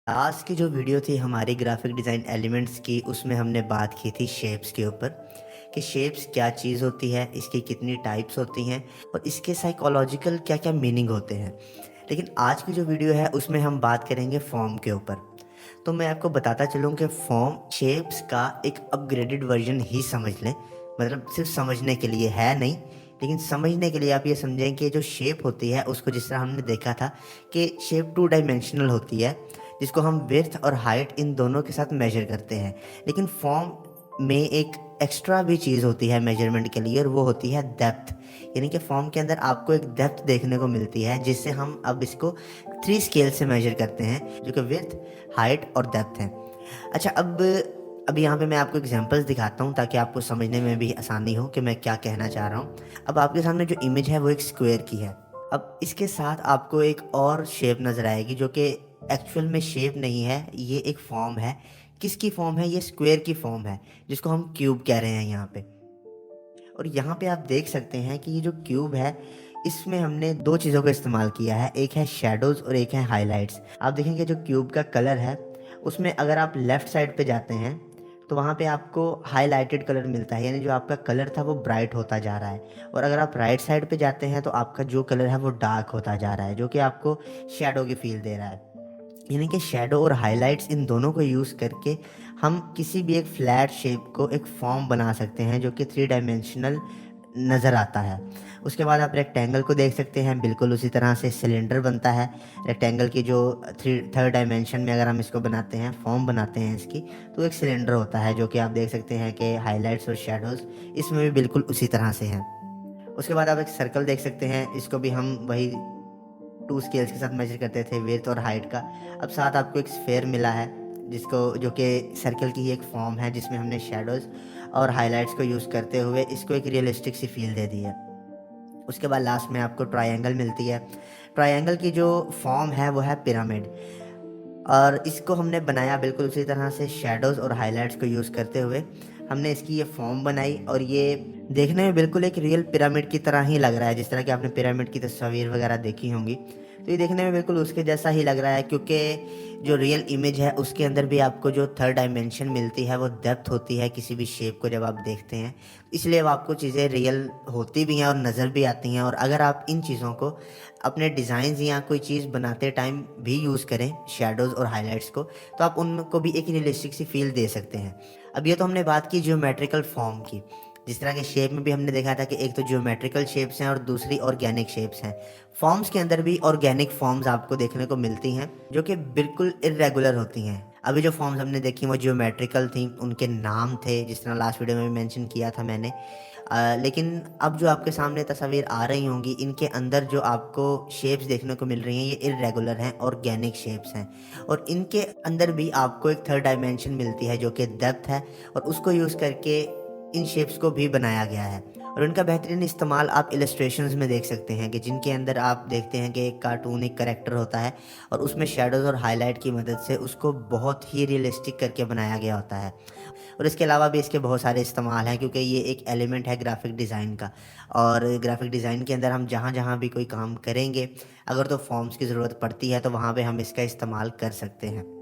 आज की जो वीडियो थी हमारी ग्राफिक डिज़ाइन एलिमेंट्स की, उसमें हमने बात की थी शेप्स के ऊपर कि शेप्स क्या चीज़ होती है, इसकी कितनी टाइप्स होती हैं और इसके साइकोलॉजिकल क्या-क्या मीनिंग होते हैं। लेकिन आज की जो वीडियो है उसमें हम बात करेंगे फॉर्म के ऊपर। तो मैं आपको बताता चलूँ कि फॉर्म शेप्स का एक अपग्रेडेड वर्ज़न ही समझ लें। मतलब सिर्फ़ समझने के लिए है नहीं, लेकिन समझने के लिए आप ये समझें कि जो शेप होती है उसको जिस तरह हमने देखा था कि शेप 2 डायमेंशनल होती है, जिसको हम विड्थ और हाइट इन दोनों के साथ मेज़र करते हैं। लेकिन फॉर्म में एक एक्स्ट्रा भी चीज़ होती है मेज़रमेंट के लिए और वो होती है डेप्थ। यानी कि फॉर्म के अंदर आपको एक डेप्थ देखने को मिलती है जिससे हम अब इसको 3 स्केल से मेज़र करते हैं, जो कि विड्थ, हाइट और डेप्थ है। अच्छा, अब यहाँ पे मैं आपको एग्ज़ाम्पल्स दिखाता हूँ ताकि आपको समझने में भी आसानी हो कि मैं क्या कहना चाह रहा हूँ। अब आपके सामने जो इमेज है वो एक स्क्वायर की है। अब इसके साथ आपको एक और शेप नज़र आएगी जो कि एक्चुअल में शेप नहीं है, ये एक फॉर्म है। किसकी फॉर्म है? ये स्क्वायर की फॉर्म है, जिसको हम क्यूब कह रहे हैं यहाँ पे। और यहाँ पे आप देख सकते हैं कि ये जो क्यूब है, इसमें हमने 2 चीज़ों का इस्तेमाल किया है, एक है शैडोज़ और एक है हाइलाइट्स। आप देखेंगे जो क्यूब का कलर है, उसमें अगर आप लेफ़्ट साइड पे जाते हैं, तो वहाँ पे आपको हाइलाइटेड कलर मिलता है, यानी जो आपका कलर था वो ब्राइट होता जा रहा है। और अगर आप राइट साइड पे जाते हैं, तो आपका जो कलर है वो डार्क होता जा रहा है, जो कि आपको शैडो की फ़ील दे रहा है। यानी कि शैडो और हाइलाइट्स इन दोनों को यूज़ करके हम किसी भी एक फ्लैट शेप को एक फॉर्म बना सकते हैं जो कि 3 डायमेंशनल नज़र आता है। उसके बाद आप रेक्टेंगल को देख सकते हैं, बिल्कुल उसी तरह से सिलेंडर बनता है। रेक्टेंगल की जो थर्ड डायमेंशन में अगर हम इसको बनाते हैं, फॉर्म बनाते हैं इसकी, तो एक सिलेंडर होता है जो कि आप देख सकते हैं कि हाइलाइट्स और शैडोज़ इसमें भी बिल्कुल उसी तरह से हैं। उसके बाद आप एक सर्कल देख सकते हैं, इसको भी हम वही 2 स्केल्स के साथ मेज़र करते थे विड्थ और हाइट का। अब साथ आपको एक स्फेयर मिला है, जिसको जो कि सर्कल की ही एक फॉर्म है, जिसमें हमने शैडोज़ और हाइलाइट्स को यूज़ करते हुए इसको एक रियलिस्टिक सी फ़ील दे दी है। उसके बाद लास्ट में आपको ट्रायंगल मिलती है। ट्रायंगल की जो फॉर्म है वो है पिरामिड, और इसको हमने बनाया बिल्कुल उसी तरह से शैडोज़ और हाइलाइट्स को यूज़ करते हुए। हमने इसकी ये फॉर्म बनाई और ये देखने में बिल्कुल एक रियल पिरामिड की तरह ही लग रहा है, जिस तरह की आपने पिरामिड की तस्वीर वगैरह देखी होंगी। तो ये देखने में बिल्कुल उसके जैसा ही लग रहा है, क्योंकि जो रियल इमेज है उसके अंदर भी आपको जो थर्ड डायमेंशन मिलती है वो डेप्थ होती है किसी भी शेप को जब आप देखते हैं। इसलिए अब आपको चीज़ें रियल होती भी हैं और नज़र भी आती हैं, और अगर आप इन चीज़ों को अपने डिज़ाइंस या कोई चीज़ बनाते टाइम भी यूज़ करें, शैडोज़ और हाइलाइट्स को, तो आप उनको भी एक रियलिस्टिक सी फ़ील दे सकते हैं। अब ये तो हमने बात की ज्योमेट्रिकल फॉर्म की। जिस तरह के शेप में भी हमने देखा था कि एक तो ज्योमेट्रिकल शेप्स हैं और दूसरी ऑर्गेनिक शेप्स हैं। फॉर्म्स के अंदर भी ऑर्गेनिक फॉर्म्स आपको देखने को मिलती हैं, जो कि बिल्कुल इर्रेगुलर होती हैं। अभी जो फॉर्म्स हमने देखी वो ज्योमेट्रिकल थी, उनके नाम थे जिस तरह लास्ट वीडियो में भी मेंशन किया था मैंने। लेकिन अब जो आपके सामने तस्वीर आ रही होंगी, इनके अंदर जो आपको शेप्स देखने को मिल रही हैं, ये इर्रेगुलर हैं, ऑर्गेनिक शेप्स हैं। और इनके अंदर भी आपको एक थर्ड डायमेंशन मिलती है जो कि डेप्थ है, और उसको यूज़ करके इन शेप्स को भी बनाया गया है। और इनका बेहतरीन इस्तेमाल आप इलस्ट्रेशंस में देख सकते हैं कि जिनके अंदर आप देखते हैं कि एक कार्टून एक कैरेक्टर होता है और उसमें शैडोज़ और हाइलाइट की मदद से उसको बहुत ही रियलिस्टिक करके बनाया गया होता है। और इसके अलावा भी इसके बहुत सारे इस्तेमाल हैं, क्योंकि ये एक एलिमेंट है ग्राफिक डिज़ाइन का। और ग्राफिक डिज़ाइन के अंदर हम जहाँ-जहाँ भी कोई काम करेंगे, अगर तो फॉर्म्स की ज़रूरत पड़ती है तो वहाँ पे हम इसका इस्तेमाल कर सकते हैं।